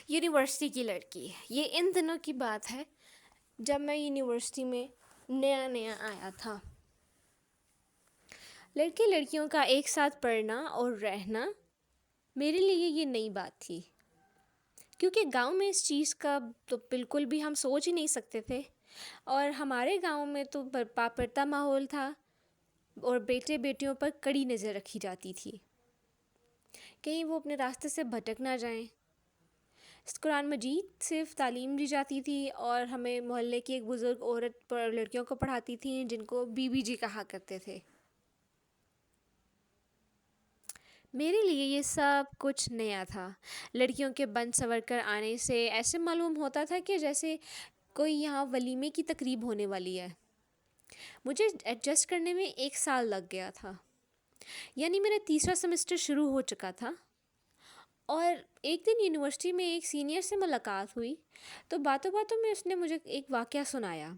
University کی لڑکی، یہ ان دنوں کی بات ہے جب میں یونیورسٹی میں نیا نیا آیا تھا۔ لڑکے لڑکیوں کا ایک ساتھ پڑھنا اور رہنا میرے لیے یہ نئی بات تھی، کیونکہ گاؤں میں اس چیز کا تو بالکل بھی ہم سوچ ہی نہیں سکتے تھے، اور ہمارے گاؤں میں تو پاپڑتا ماحول تھا اور بیٹے بیٹیوں پر کڑی نظر رکھی جاتی تھی، کہیں وہ اپنے راستے سے بھٹک نہ جائیں۔ قرآن مجید صرف تعلیم دی جاتی تھی، اور ہمیں محلے کی ایک بزرگ عورت پر لڑکیوں کو پڑھاتی تھیں جن کو بی بی جی کہا کرتے تھے۔ میرے لیے یہ سب کچھ نیا تھا۔ لڑکیوں کے بن سنور کر آنے سے ایسے معلوم ہوتا تھا کہ جیسے کوئی یہاں ولیمے کی تقریب ہونے والی ہے۔ مجھے ایڈجسٹ کرنے میں 1 سال لگ گیا تھا، یعنی میرا تیسرا سیمسٹر شروع ہو چکا تھا، اور ایک دن یونیورسٹی میں ایک سینئر سے ملاقات ہوئی تو باتوں باتوں میں اس نے مجھے ایک واقعہ سنایا،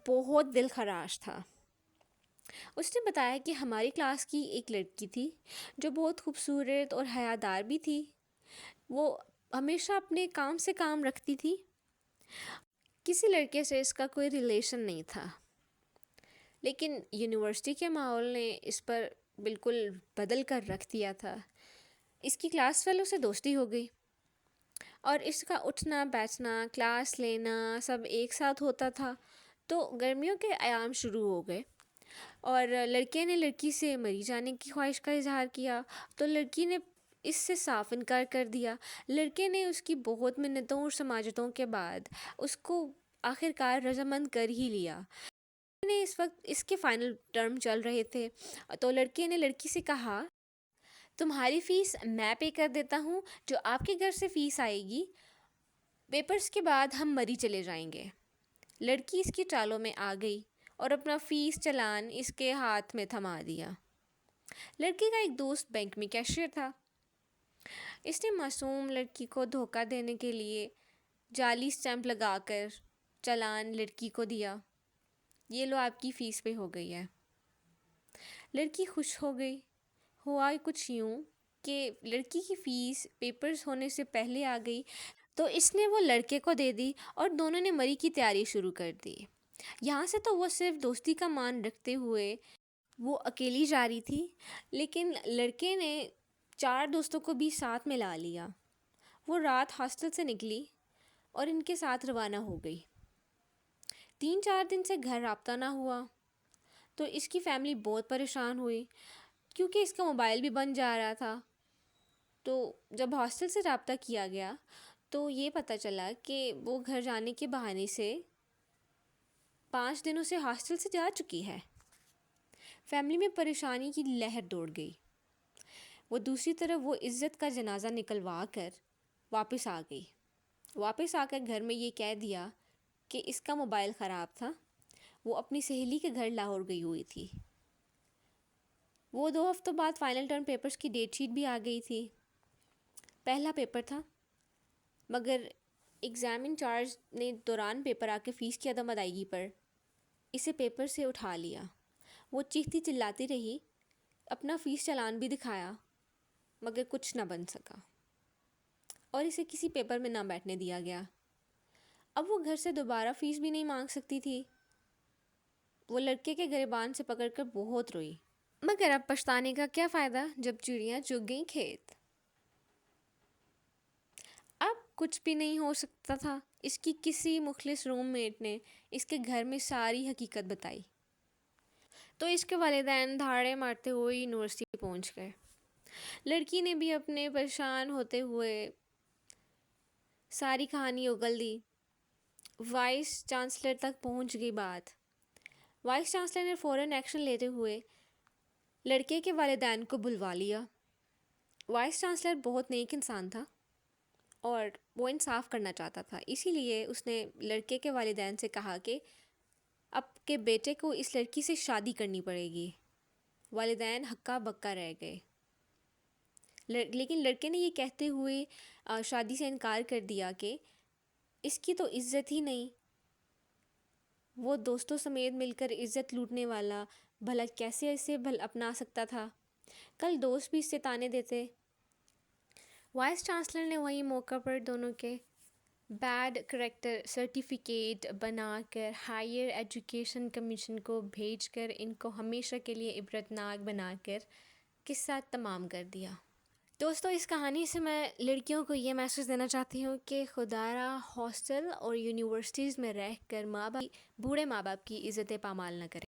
بہت دل خراش تھا۔ اس نے بتایا کہ ہماری کلاس کی ایک لڑکی تھی جو بہت خوبصورت اور حیادار بھی تھی، وہ ہمیشہ اپنے کام سے کام رکھتی تھی، کسی لڑکے سے اس کا کوئی ریلیشن نہیں تھا، لیکن یونیورسٹی کے ماحول نے اس پر بالکل بدل کر رکھ دیا تھا۔ اس کی کلاس فیلو سے دوستی ہو گئی، اور اس کا اٹھنا بیٹھنا کلاس لینا سب ایک ساتھ ہوتا تھا۔ تو گرمیوں کے ایام شروع ہو گئے اور لڑکے نے لڑکی سے مری جانے کی خواہش کا اظہار کیا، تو لڑکی نے اس سے صاف انکار کر دیا۔ لڑکے نے اس کی بہت منتوں اور سماجتوں کے بعد اس کو آخر کار رضامند کر ہی لیا۔ اس وقت اس کے فائنل ٹرم چل رہے تھے، تو لڑکے نے لڑکی سے کہا، تمہاری فیس میں پے کر دیتا ہوں، جو آپ کے گھر سے فیس آئے گی، پیپرز کے بعد ہم مری چلے جائیں گے۔ لڑکی اس کی چالوں میں آ گئی اور اپنا فیس چلان اس کے ہاتھ میں تھما دیا۔ لڑکی کا ایک دوست بینک میں کیشیئر تھا، اس نے معصوم لڑکی کو دھوکہ دینے کے لیے جعلی اسٹیمپ لگا کر چلان لڑکی کو دیا، یہ لو آپ کی فیس پے ہو گئی ہے۔ لڑکی خوش ہو گئی۔ ہوا کچھ یوں کہ لڑکی کی فیس پیپرز ہونے سے پہلے آ گئی، تو اس نے وہ لڑکے کو دے دی اور دونوں نے مری کی تیاری شروع کر دی۔ یہاں سے تو وہ صرف دوستی کا مان رکھتے ہوئے وہ اکیلی جا رہی تھی، لیکن لڑکے نے 4 دوستوں کو بھی ساتھ میں لا لیا۔ وہ رات ہاسٹل سے نکلی اور ان کے ساتھ روانہ ہو گئی۔ 3-4 دن سے گھر رابطہ نہ ہوا، تو اس کی فیملی بہت پریشان ہوئی، کیونکہ اس کا موبائل بھی بن جا رہا تھا۔ تو جب ہاسٹل سے رابطہ کیا گیا تو یہ پتہ چلا کہ وہ گھر جانے کے بہانے سے 5 دنوں سے ہاسٹل سے جا چکی ہے۔ فیملی میں پریشانی کی لہر دوڑ گئی۔ وہ دوسری طرف وہ عزت کا جنازہ نکلوا کر واپس آ گئی۔ واپس آ کر گھر میں یہ کہہ دیا کہ اس کا موبائل خراب تھا، وہ اپنی سہیلی کے گھر لاہور گئی ہوئی تھی۔ وہ 2 ہفتوں بعد فائنل ٹرم پیپرز کی ڈیٹ شیٹ بھی آ گئی تھی۔ پہلا پیپر تھا، مگر ایگزام انچارج نے دوران پیپر آ کے فیس کی عدم ادائیگی پر اسے پیپر سے اٹھا لیا۔ وہ چیختی چلاتی رہی، اپنا فیس چلان بھی دکھایا، مگر کچھ نہ بن سکا، اور اسے کسی پیپر میں نہ بیٹھنے دیا گیا۔ اب وہ گھر سے دوبارہ فیس بھی نہیں مانگ سکتی تھی۔ وہ لڑکے کے گریبان سے پکڑ کر بہت روئی، مگر اب پچھتانے کا کیا فائدہ جب چڑیاں چگ گئیں کھیت۔ اب کچھ بھی نہیں ہو سکتا تھا۔ اس کی کسی مخلص روم میٹ نے اس کے گھر میں ساری حقیقت بتائی، تو اس کے والدین دھاڑے مارتے ہوئے یونیورسٹی پہنچ گئے۔ لڑکی نے بھی اپنے پریشان ہوتے ہوئے ساری کہانی اگل دی۔ وائس چانسلر تک پہنچ گئی بات۔ وائس چانسلر نے فوراً ایکشن لیتے ہوئے لڑکے کے والدین کو بلوا لیا۔ وائس چانسلر بہت نیک انسان تھا اور وہ انصاف کرنا چاہتا تھا، اسی لیے اس نے لڑکے کے والدین سے کہا کہ اب کے بیٹے کو اس لڑکی سے شادی کرنی پڑے گی۔ والدین ہکا بکا رہ گئے، لیکن لڑکے نے یہ کہتے ہوئے شادی سے انکار کر دیا کہ اس کی تو عزت ہی نہیں، وہ دوستوں سمیت مل کر عزت لوٹنے والا بھلا کیسے اسے اپنا سکتا تھا۔ کل دوست بھی اس سے تانے دیتے، وائس چانسلر نے وہی موقع پر دونوں کے بیڈ کریکٹر سرٹیفکیٹ بنا کر ہائیر ایجوکیشن کمیشن کو بھیج کر ان کو ہمیشہ کے لیے عبرتناک بنا کر قصہ تمام کر دیا۔ دوستو، اس کہانی سے میں لڑکیوں کو یہ میسج دینا چاہتی ہوں کہ خدا را ہاسٹل اور یونیورسٹیز میں رہ کر بوڑھے ماں باپ کی عزت پامال نہ کریں۔